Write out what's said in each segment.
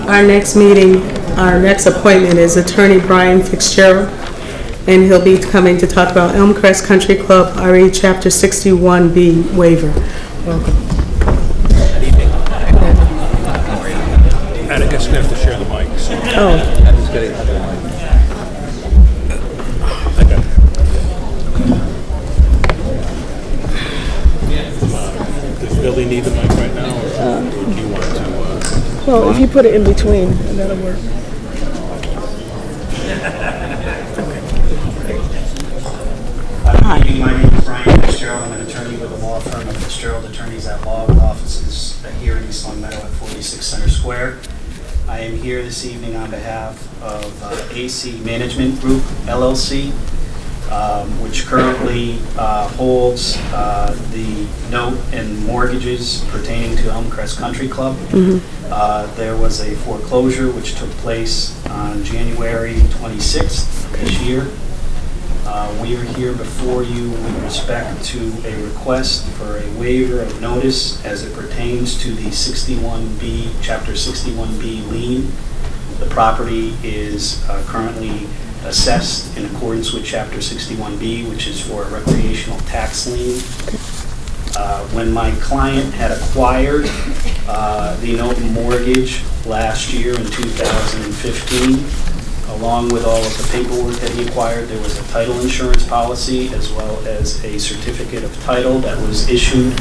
Our next meeting, our next appointment is Attorney Brian Fitzgerald, and he'll be coming to talk about Elmcrest Country Club RE Chapter 61B waiver. Welcome. Good evening. And I guess we have to share the mics. Oh. Who's getting the mic? Does Billy need the mic right now, or do you want to? Well, if you put it in between, that'll work. Hi, my name is Brian Fitzgerald. I'm an attorney with the law firm of Fitzgerald Attorneys at Law, with offices here in East Long Meadow at 46 Center Square. I am here this evening on behalf of AC Management Group, LLC, which currently holds the note and mortgages pertaining to Elmcrest Country Club. There was a foreclosure which took place on January 26th this year. We are here before you with respect to a request for a waiver of notice as it pertains to the 61B, Chapter 61B lien. The property is currently assessed in accordance with Chapter 61B, which is for a recreational tax lien. When my client had acquired the note and mortgage last year in 2015, along with all of the paperwork that he acquired, there was a title insurance policy as well as a certificate of title that was issued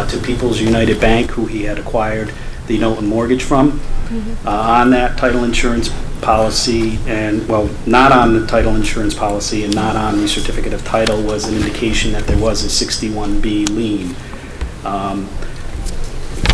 to People's United Bank, who he had acquired the note and mortgage from. On that title insurance policy, and well, not on the title insurance policy and not on the certificate of title, was an indication that there was a 61B lien.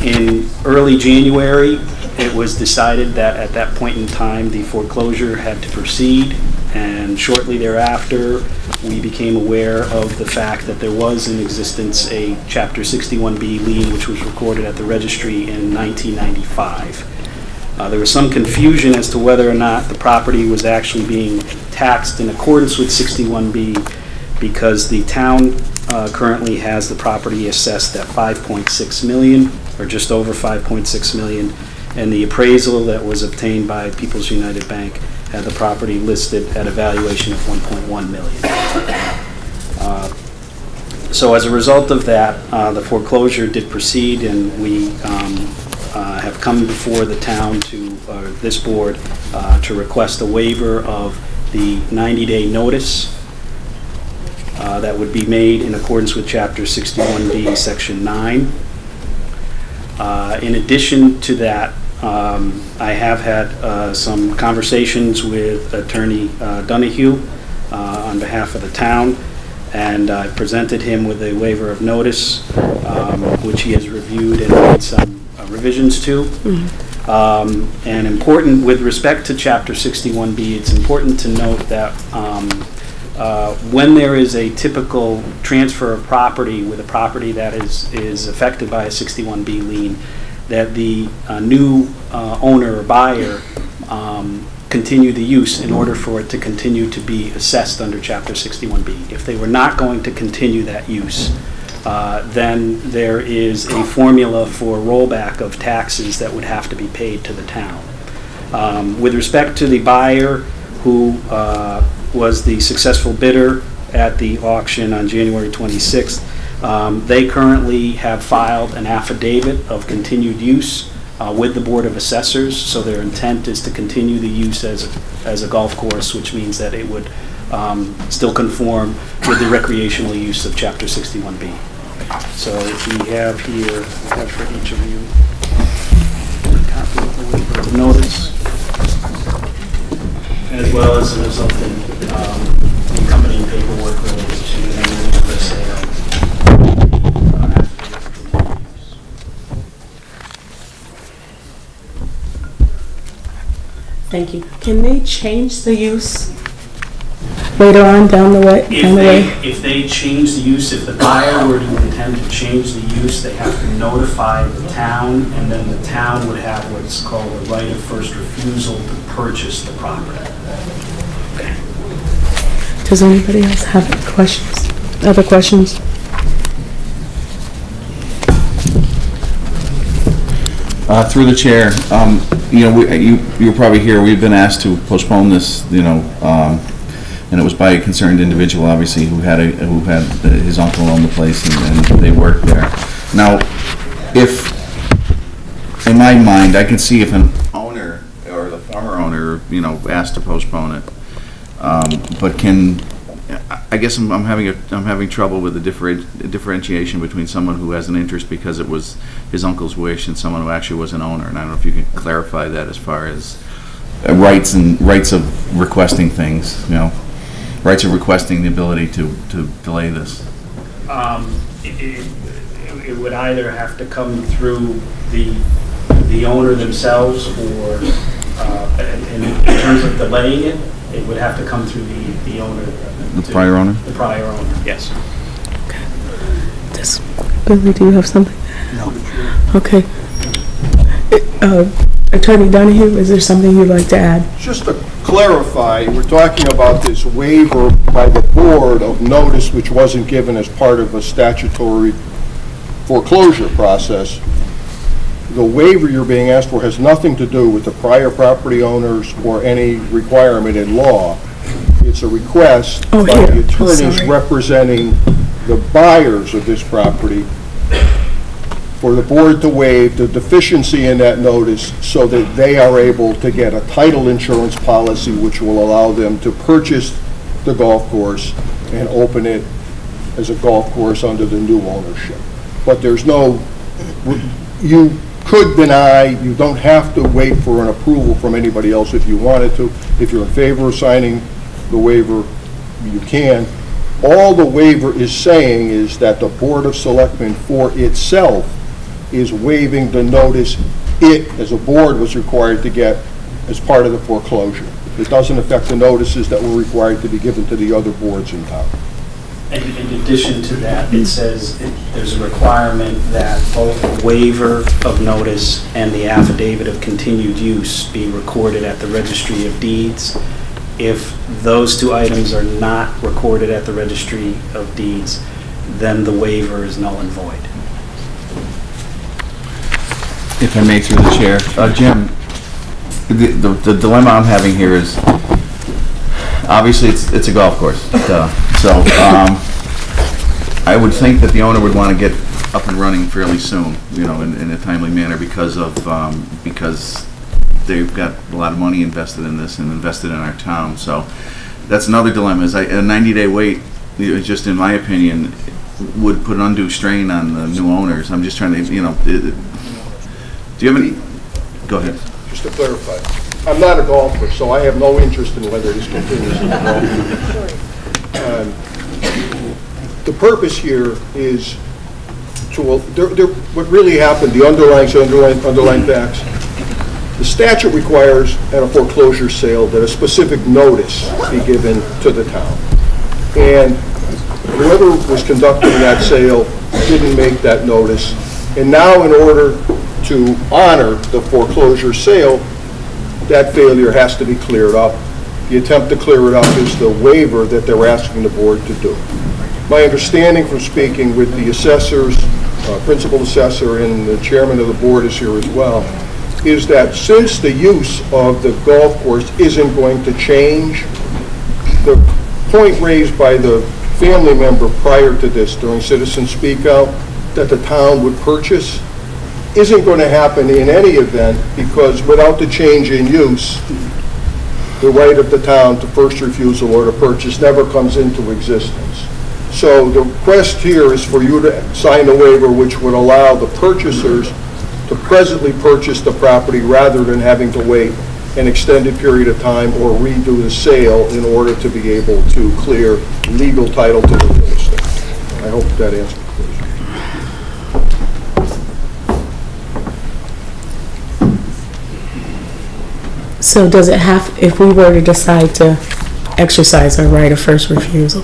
In early January, it was decided that at that point in time the foreclosure had to proceed, and shortly thereafter we became aware of the fact that there was in existence a Chapter 61B lien which was recorded at the registry in 1995. There was some confusion as to whether or not the property was actually being taxed in accordance with 61B, because the town currently has the property assessed at $5.6 million, or just over $5.6 million, and the appraisal that was obtained by People's United Bank had the property listed at a valuation of $1.1 million. So as a result of that, the foreclosure did proceed, and we have come before the town to this board to request a waiver of the 90-day notice that would be made in accordance with Chapter 61B, Section 9. In addition to that, I have had some conversations with Attorney Donahue on behalf of the town, and I presented him with a waiver of notice, which he has reviewed and made some revisions to. And important with respect to Chapter 61B, it's important to note that when there is a typical transfer of property with a property that is affected by a 61B lien, that the new owner or buyer continue the use in order for it to continue to be assessed under Chapter 61B. If they were not going to continue that use, then there is a formula for rollback of taxes that would have to be paid to the town. With respect to the buyer, who was the successful bidder at the auction on January 26th, they currently have filed an affidavit of continued use with the Board of Assessors, so their intent is to continue the use as a golf course, which means that it would still conform with the recreational use of Chapter 61B. So we have here, we have for each of you a copy of the waiver of notice, as well as the resulting accompanying paperwork related to the sale. Thank you. Can they change the use later on down the way? If they change the use, if the buyer were to intend to change the use, they have to notify the town, and then the town would have what's called a right of first refusal to purchase the property. Does anybody else have questions? Other questions? Through the chair, you know, you're probably here. We've been asked to postpone this, you know, and it was by a concerned individual, obviously, who had his uncle own the place, and they worked there. Now, if in my mind, I can see if an owner or the former owner, you know, asked to postpone it, but I guess I'm having trouble with the differentiation between someone who has an interest because it was his uncle's wish and someone who actually was an owner. And I don't know if you can clarify that as far as rights of requesting things, you know, rights of requesting the ability to delay this. It would either have to come through the owner themselves, or in terms of delaying it, it would have to come through the owner. The prior owner? The prior owner, yes. Okay. Billy, do you have something? No. Okay. Attorney Donahue, is there something you'd like to add? Just to clarify, we're talking about this waiver by the board of notice which wasn't given as part of a statutory foreclosure process. The waiver you're being asked for has nothing to do with the prior property owners or any requirement in law. It's a request by the attorneys representing the buyers of this property for the board to waive the deficiency in that notice so that they are able to get a title insurance policy which will allow them to purchase the golf course and open it as a golf course under the new ownership. But there's no, you could deny, you don't have to wait for an approval from anybody else if you wanted to. If you're in favor of signing the waiver, you can. All the waiver is saying is that the Board of Selectmen for itself is waiving the notice it, as a board, was required to get as part of the foreclosure. It doesn't affect the notices that were required to be given to the other boards in town. And in addition to that, it says there's a requirement that both the waiver of notice and the affidavit of continued use be recorded at the Registry of Deeds. If those two items are not recorded at the Registry of Deeds, then the waiver is null and void. If I may, through the chair, Jim, the dilemma I'm having here is obviously it's a golf course, so I would think that the owner would want to get up and running fairly soon, you know, in a timely manner because they've got a lot of money invested in this and invested in our town. So that's another dilemma. Is a 90-day wait, just in my opinion, would put an undue strain on the new owners. I'm just trying to, you know, do you have any? Go ahead. Just to clarify, I'm not a golfer, so I have no interest in whether this continues. The purpose here is to, what really happened, the underlying facts. The statute requires at a foreclosure sale that a specific notice be given to the town. And whoever was conducting that sale didn't make that notice. And now in order to honor the foreclosure sale, that failure has to be cleared up. The attempt to clear it up is the waiver that they're asking the board to do. My understanding from speaking with the assessors, principal assessor, and the chairman of the board is here as well, is that since the use of the golf course isn't going to change, the point raised by the family member prior to this during Citizen Speak Out that the town would purchase isn't going to happen in any event, because without the change in use, the right of the town to first refusal or to purchase never comes into existence. So the request here is for you to sign a waiver which would allow the purchasers to presently purchase the property rather than having to wait an extended period of time or redo the sale in order to be able to clear legal title to the real estate. I hope that answers the question. So does it have, if we were to decide to exercise our right of first refusal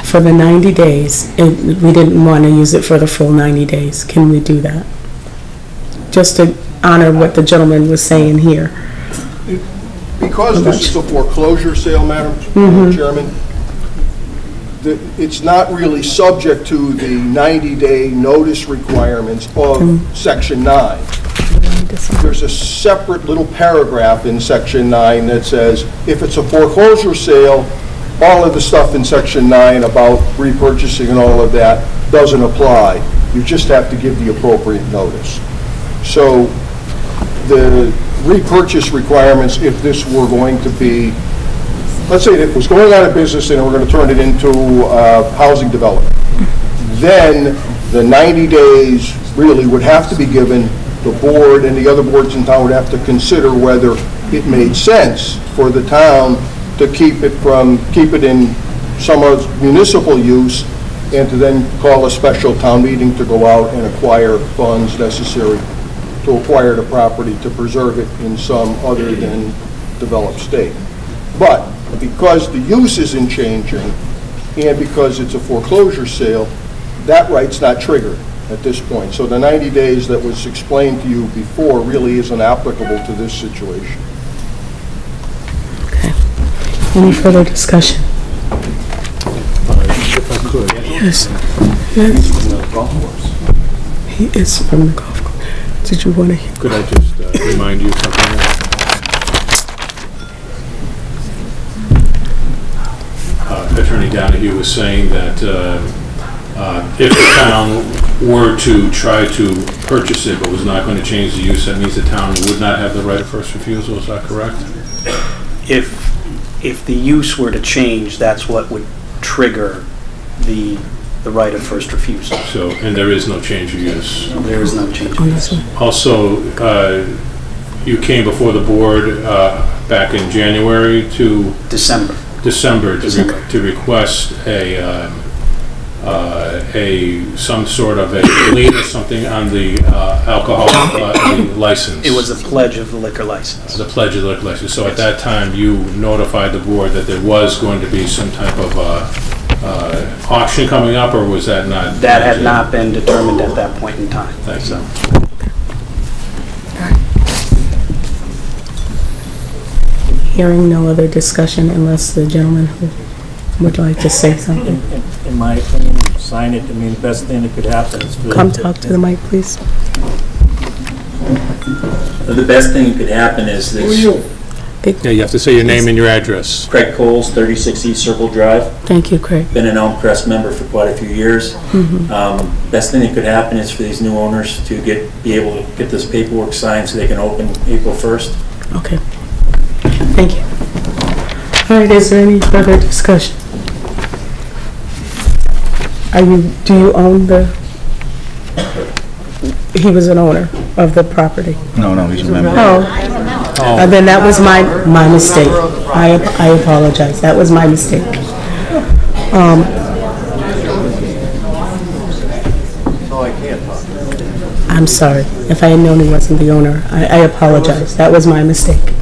for the 90 days, and we didn't want to use it for the full 90 days, can we do that? Just to honor what the gentleman was saying here. Because this is a foreclosure sale, Madam Chairman, it's not really subject to the 90-day notice requirements of Section 9. There's a separate little paragraph in Section 9 that says, if it's a foreclosure sale, all of the stuff in Section 9 about repurchasing and all of that doesn't apply. You just have to give the appropriate notice. So the repurchase requirements, if this were going to be, let's say it was going out of business and we're going to turn it into housing development, then the 90 days really would have to be given. The board and the other boards in town would have to consider whether it made sense for the town to keep it in some municipal use and to then call a special town meeting to go out and acquire funds necessary to acquire the property to preserve it in some other than developed state. But because the use isn't changing and because it's a foreclosure sale, that right's not triggered at this point. So the 90 days that was explained to you before really isn't applicable to this situation. Okay. Any further discussion? If I could. Yes. Yes. He is from the golf course. Did you want to hear? Could I just remind you something? Attorney Donahue was saying that if the town were to try to purchase it but was not going to change the use, that means the town would not have the right of first refusal. Is that correct? If the use were to change, that's what would trigger the right of first refusal. So, and there is no change of use. There is no change of use. Also, you came before the board back in January to December to request some sort of a lien or something on the alcohol license. It was a pledge of the liquor license. The pledge of the liquor license. So at that time, you notified the board that there was going to be some type of auction coming up, or was that not? That had not been determined at that point in time. Thanks. So. Hearing no other discussion unless the gentleman who would like to say something. In my opinion, sign it. I mean, the best thing that could happen is for Come talk to the mic, please. the best thing that could happen is this. Yeah, you have to say your name and your address. Craig Coles, 36 East Circle Drive. Thank you, Craig. Been an Elmcrest member for quite a few years. Best thing that could happen is for these new owners to be able to get this paperwork signed so they can open April 1st. Okay. Thank you. All right, is there any further discussion? Do you own he was an owner of the property? No, he's a member. Then that was my mistake. I apologize. That was my mistake. I'm sorry. If I had known he wasn't the owner, I apologize. That was my mistake.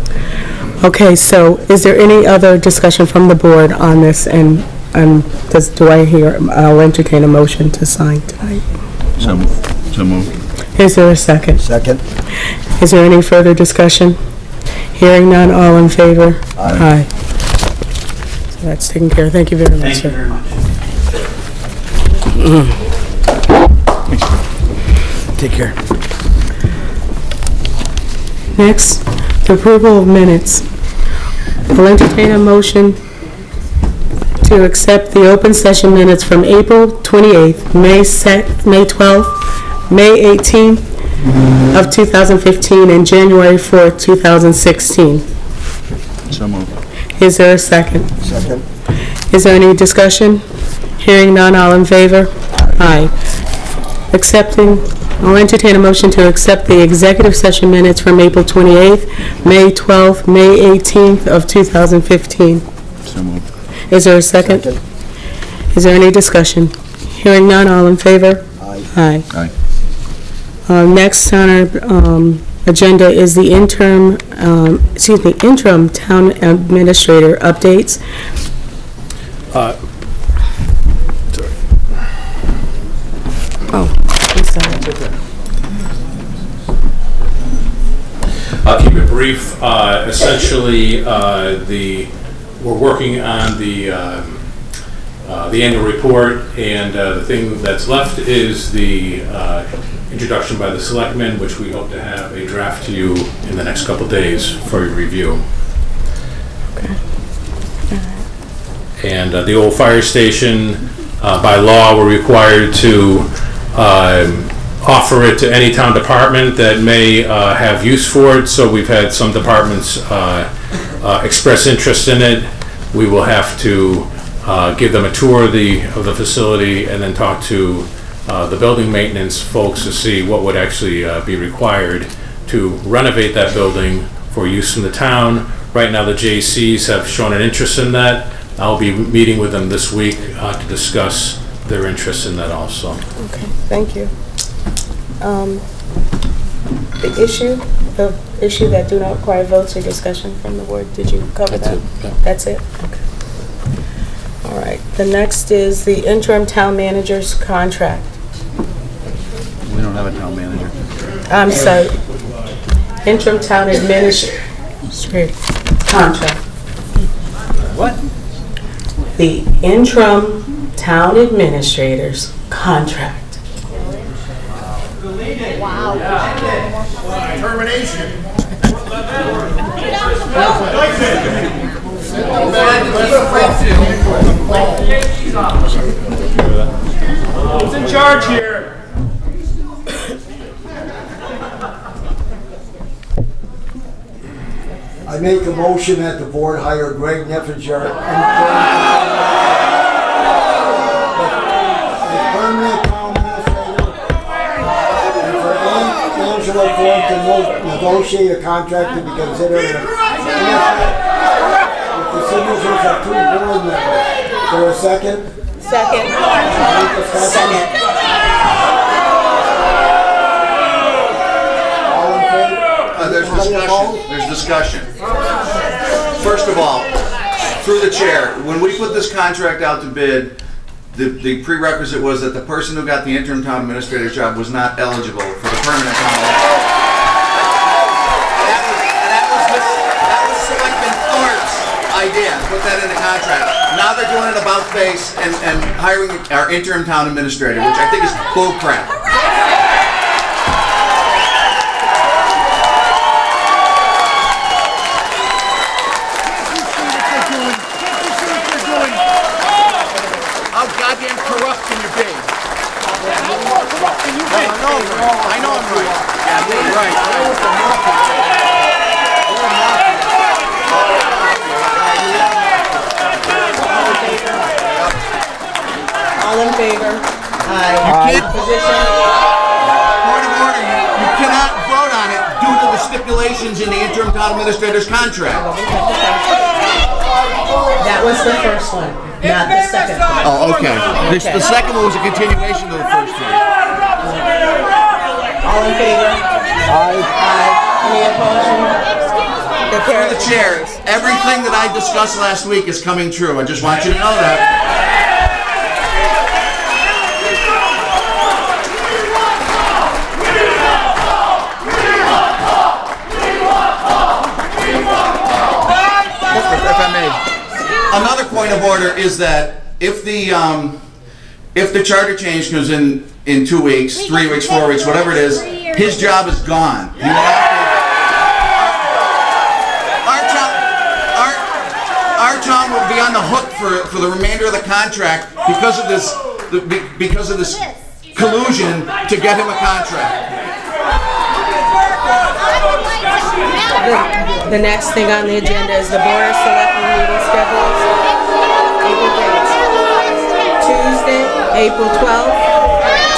Okay, so is there any other discussion from the board on this? And I'll entertain a motion to sign tonight. So moved. Is there a second? Second. Is there any further discussion? Hearing none, all in favor? Aye. So that's taken care of. Thank you very much, sir. Thank you very much. Take care. Next, the approval of minutes. I'll entertain a motion to accept the open session minutes from April 28th, May 12th, May 18th of 2015, and January 4th, 2016. So moved. Is there a second? Second. Is there any discussion? Hearing none, all in favor? Aye. I'll entertain a motion to accept the executive session minutes from April 28th, May 12th, May 18th of 2015. So moved. Is there a second? Second. Is there any discussion? Hearing none, all in favor? Aye. Aye. Next on our agenda is the interim town administrator updates. Sorry. Oh, I'm sorry. I'll keep it brief. Essentially, we're working on the annual report, and the thing that's left is the introduction by the Selectmen, which we hope to have a draft to you in the next couple days for your review. Okay. And the old fire station, by law, we're required to offer it to any town department that may have use for it. So we've had some departments express interest in it. We will have to give them a tour of the facility and then talk to the building maintenance folks to see what would actually be required to renovate that building for use in the town. Right now, the JCs have shown an interest in that. I'll be meeting with them this week to discuss their interest in that also. Okay, thank you. The issue that do not require votes or discussion from the board, did you cover that? That's it, yeah. That's it? Okay. All right, the next is the interim town manager's contract. We don't have a town manager. I'm sorry, interim town administrator contract. What? The interim town administrator's contract. Termination. Who's in charge here? I make a motion that the board hire Greg Neffinger as permanent town administrator, and for Angela Ford to negotiate a contract to be considered with the signatures of 2 board members. Is there a second? Second. Second. All in favor? There's discussion. First of all, through the chair, when we put this contract out to bid, the prerequisite was that the person who got the interim town administrator job was not eligible for the permanent town administrator. That was Selectman Thorpe's idea, put that in the contract. Now they're doing an about face and hiring our interim town administrator, which I think is bull crap. I know I'm right. Yeah, you're right. All in favor? Aye. Opposition? Point of order, you cannot vote on it due to the stipulations in the interim town administrator's contract. That was the first one, not the second one. Oh, okay. The second one was a continuation of the first one. All in favor? Aye. Aye. Any opposed? Through the chair, everything that I discussed last week is coming true. I just want you to know that. If I may. Another point of order is that if the charter change comes in 2 weeks, 3 weeks, 4 weeks, whatever it is, his job is gone. He will have to, our town will be on the hook for the remainder of the contract because of this collusion to get him a contract. The next thing on the agenda is the Board of Selectmen meeting schedules. Tuesday, April 12th,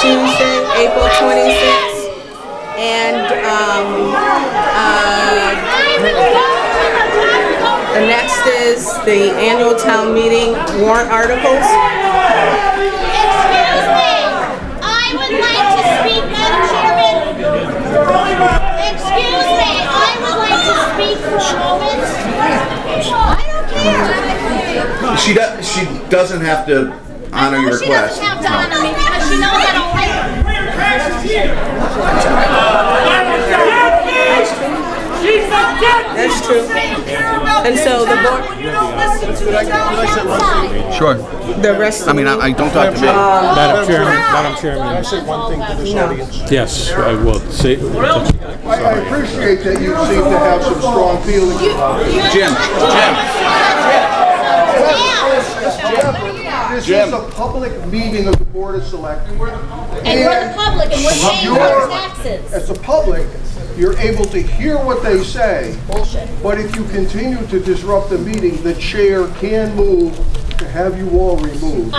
Tuesday, April 26th, and the next is the annual town meeting warrant articles. Excuse me, I would like to speak, Madam Chairman. Excuse me, I would like to speak for a moment. I don't care. She doesn't have to honor your request. She doesn't have to honor me because she knows I don't like her. That's true. And so the board, Sure. the rest of I mean, I don't talk to me. Madam Chairman, Can I say one thing to this audience? yes, I will say, I appreciate that you seem to have some strong feelings. Jim. This is a public meeting of the Board of Selectmen. And we're the public, and we're paying our taxes. As a public, you're able to hear what they say. Bullshit. But if you continue to disrupt the meeting, the chair can move to have you all removed.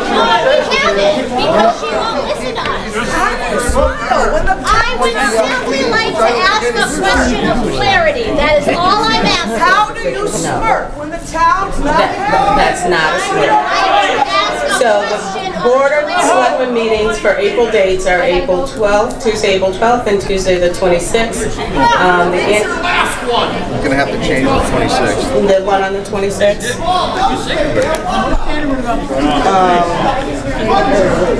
Because she won't listen to us. I would simply like to ask a question of clarity. That is all I'm asking. How do you smirk when the town's not here? that's not a smirk. I would ask a So question the of Board of clarity. Selectmen meetings for April dates are April 12th, Tuesday, April 12th, and Tuesday the 26th. I'm gonna have to change the 26th. The one on the 26th.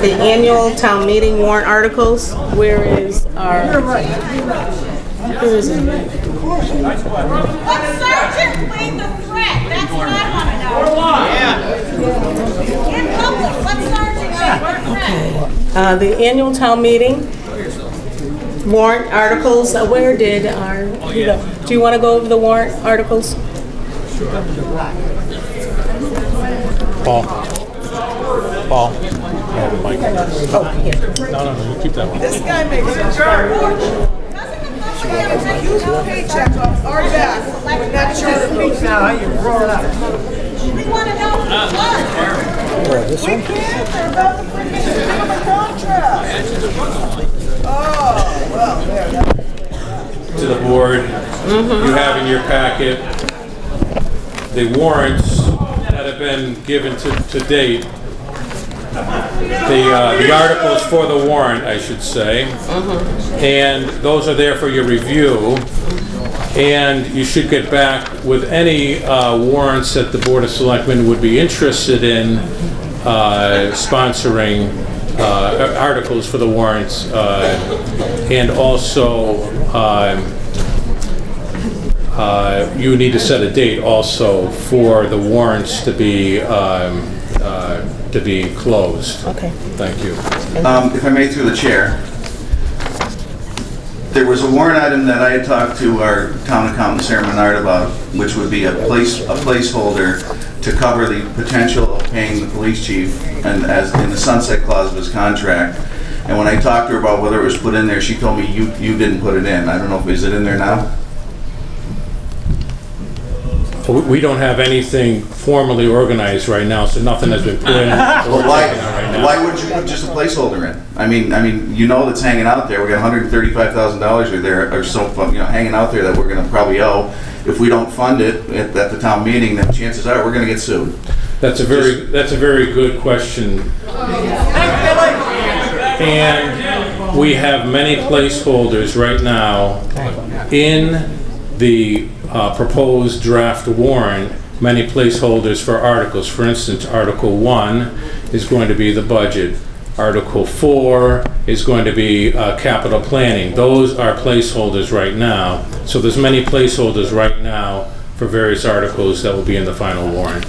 The annual town meeting warrant articles. Where is our? Where is it? What sergeant played the threat? That's what I want to know. In public, what sergeant played the threat? The annual town meeting warrant articles. Where did our? Do you want to go over the warrant articles? Paul. No, Mike. No, you keep that one. This guy makes it sure. Doesn't the huge paycheck off our back when that charter goes down? We want to know who's what. We can't. They're about to freaking give him a contract. Oh, well, there. To the board, you have in your packet the warrants that have been given to date. The articles for the warrant, I should say, and those are there for your review. And you should get back with any warrants that the Board of Selectmen would be interested in sponsoring articles for the warrants, and also you need to set a date also for the warrants to be closed. Okay. Thank you. If I may, through the chair, there was a warrant item that I had talked to our town accountant, Sarah Menard, about, which would be a placeholder to cover the potential of paying the police chief, and as in the sunset clause of his contract. And when I talked to her about whether it was put in there, she told me you didn't put it in. I don't know if is it in there now. We don't have anything formally organized right now, so nothing has been put in. Well, why wouldn't you put just a placeholder in? I mean, you know that's hanging out there. We got $135,000 or so, hanging out there that we're going to probably owe. If we don't fund it at the town meeting, then chances are we're going to get sued. That's a very good question. And we have many placeholders right now in the proposed draft warrant, many placeholders for articles. For instance, Article 1 is going to be the budget. Article 4 is going to be capital planning. Those are placeholders right now. So there's many placeholders right now for various articles that will be in the final warrant.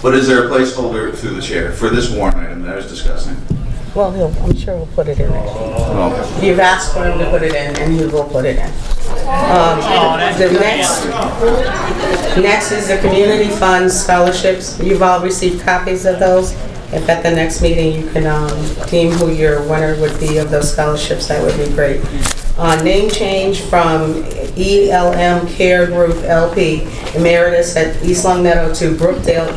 But is there a placeholder through the chair for this warrant item that I was discussing? Well, I'm sure he'll put it in. Oh. You've asked for him to put it in, and he will put it in. The next is the community funds scholarships. You've all received copies of those. If at the next meeting you can deem who your winner would be of those scholarships, that would be great. Name change from ELM Care Group LP Emeritus at East Long Meadow to Brookdale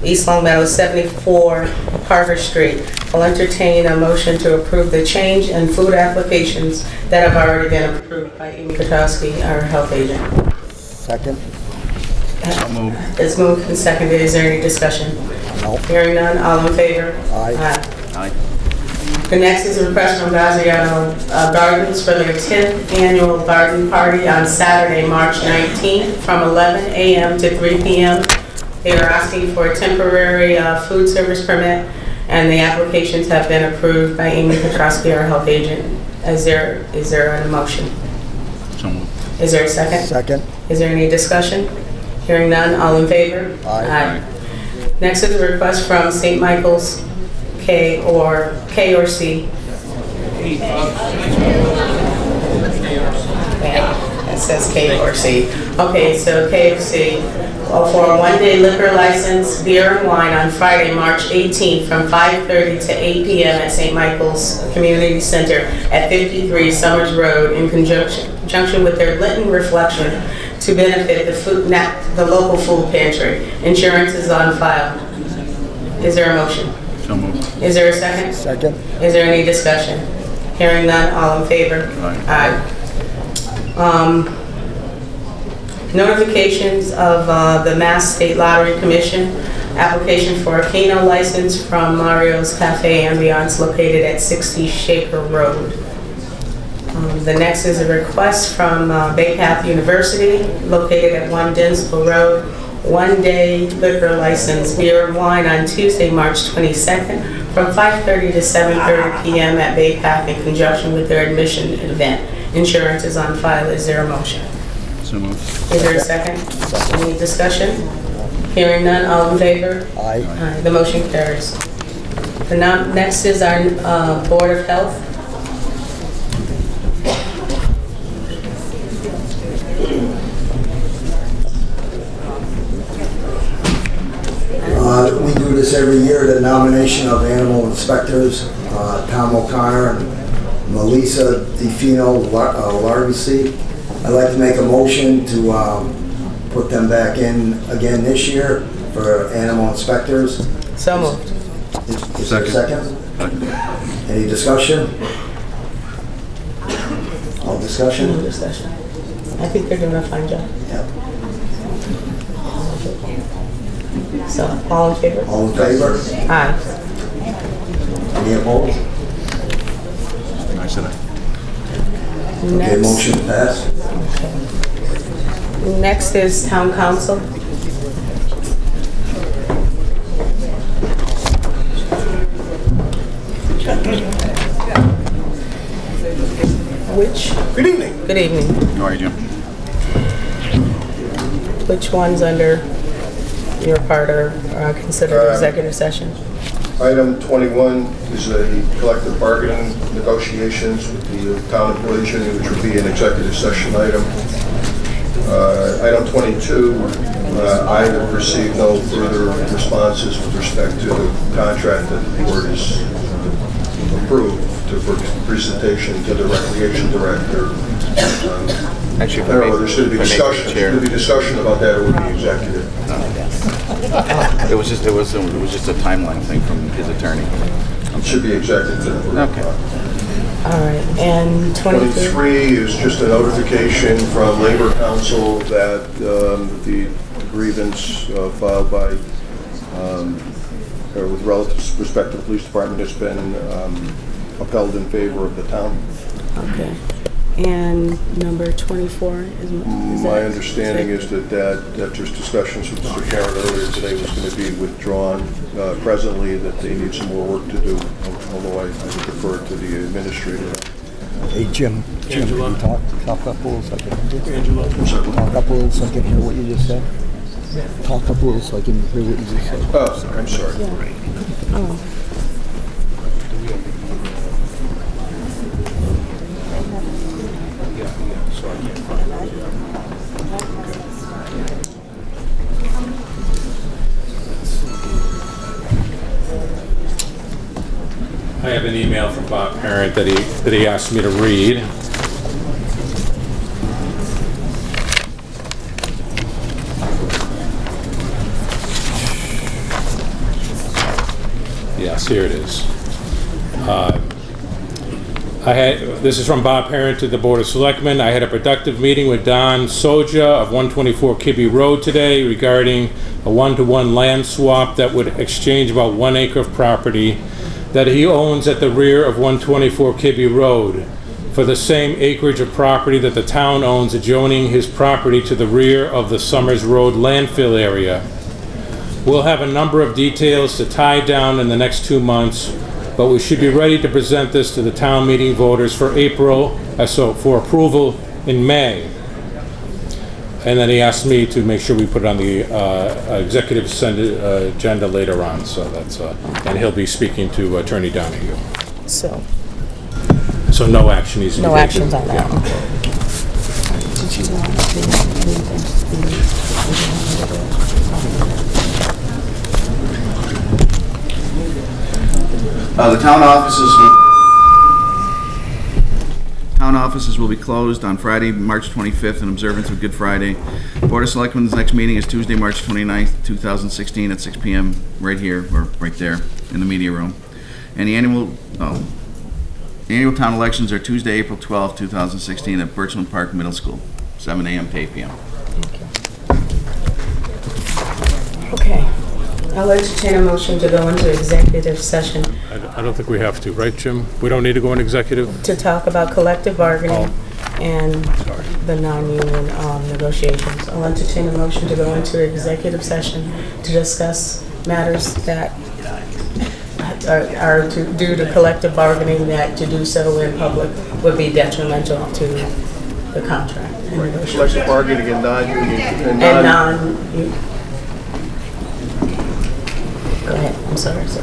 East Long Meadow 74 Parker Street. I'll entertain a motion to approve the change in food applications that have already been approved by Amy Kotowski, our health agent. Second. It's moved and seconded. Is there any discussion? No. Hearing none, all in favor? Aye. Aye. The next is a request from Gaziano Gardens for their 10th annual garden party on Saturday, March 19th from 11 a.m. to 3 p.m. They are asking for a temporary food service permit, and the applications have been approved by Amy Petrosky, our health agent. Is there a motion? So moved. Is there a second? Second. Is there any discussion? Hearing none, all in favor? Aye. Next is a request from St. Michael's K or C. Yeah, it says K or C. Okay, so K or C for a one-day liquor license, beer and wine on Friday, March 18th from 5:30 to 8 p.m. at St. Michael's Community Center at 53 Summers Road in conjunction with their Linton Reflection to benefit the local food pantry. Insurance is on file. Is there a motion? So moved. Is there a second? Second. Is there any discussion? Hearing none, all in favor? Aye. Notifications of the Mass State Lottery Commission. Application for a Keno license from Mario's Cafe Ambiance located at 60 Shaker Road. The next is a request from Bay Path University located at 1 Dinsville Road. One-day liquor license, beer and wine on Tuesday, March 22nd from 5:30 to 7:30 p.m. at Bay Path in conjunction with their admission event. Insurance is on file. Is there a motion? So moved. Is there a second? Any discussion? Hearing none, all in favor? Aye. Aye. The motion carries. Next is our Board of Health. We do this every year, the nomination of animal inspectors, Tom O'Connor and Melissa DeFino Largasi. I'd like to make a motion to put them back in again this year for animal inspectors. So moved. Is there a second? Any discussion? All discussion? No discussion. I think they're doing a fine job. Yeah. So, all in favor? All in favor? Aye. Any opposed? I said aye. Okay, Next. motion passed. Next is Town Council. Good evening. Good evening. How are you, Jim? Which one's under your part or considered executive session? Item 21 is a collective bargaining negotiations with the town of Legion, which would be an executive session item. Item 22, I have received no further responses with respect to the contract that the board has approved for presentation to the recreation director. Actually, I don't know, there's going to be discussion. There's going to be discussion about that. It would be executive. It was just a timeline thing from his attorney. It should be executive. Okay. All right, and 23? 23 is just a notification from Labor Council that the grievance filed by, with respect to the police department has been upheld in favor of the town. Okay. And number 24 is my understanding is that there's discussions with Mr. Karen earlier today was going to be withdrawn presently, that they need some more work to do, although I would defer to the administrator. Hey, Jim, can you talk up a little so I can hear Talk up a little so I can hear what you just said. Talk up a little so I can hear what you just said. Oh, I'm sorry. Yeah. Oh. I have an email from Bob Parent that he asked me to read. Yes, here it is. This is from Bob Parent to the Board of Selectmen. I had a productive meeting with Don Soja of 124 Kibbe Road today regarding a one-to-one land swap that would exchange about 1 acre of property that he owns at the rear of 124 Kibbe Road for the same acreage of property that the town owns adjoining his property to the rear of the Summers Road landfill area. We'll have a number of details to tie down in the next 2 months, but we should be ready to present this to the town meeting voters for for approval in May. And then he asked me to make sure we put it on the executive agenda later on, so that's, and he'll be speaking to Attorney Donahue. So no action needs to be taken. no actions on that. Yeah. Did you want to do anything? The town offices will be closed on Friday, March 25th in observance of Good Friday. Board of Selectmen's next meeting is Tuesday, March 29th, 2016 at 6 p.m. right here, or right there in the media room. And the annual town elections are Tuesday, April 12th, 2016 at Birchland Park Middle School, 7 a.m. to 8 p.m. Okay. I'll entertain a motion to go into executive session I don't think we have to, right, Jim? We don't need to go in executive? to talk about collective bargaining and the non-union negotiations. I'll entertain a motion to go into executive session to discuss matters that are due to collective bargaining, that to do so in public would be detrimental to the contract and negotiations. Collective bargaining and non-union. And go ahead, I'm sorry, sir.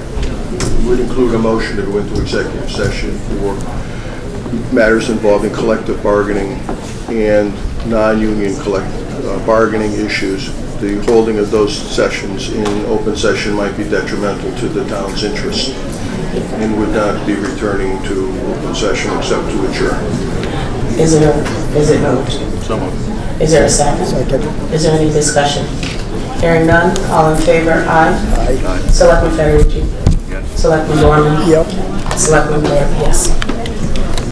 Would include a motion to go into executive session for matters involving collective bargaining and non-union collective bargaining issues. The holding of those sessions in open session might be detrimental to the town's interests and would not be returning to open session except to adjourn. Is it moved? So moved. Is there a second? Is there any discussion? Hearing none, all in favor, aye? Aye. Selectman Federici? Yes. Selectman Dorman? Yep. Selectman Blair, yes.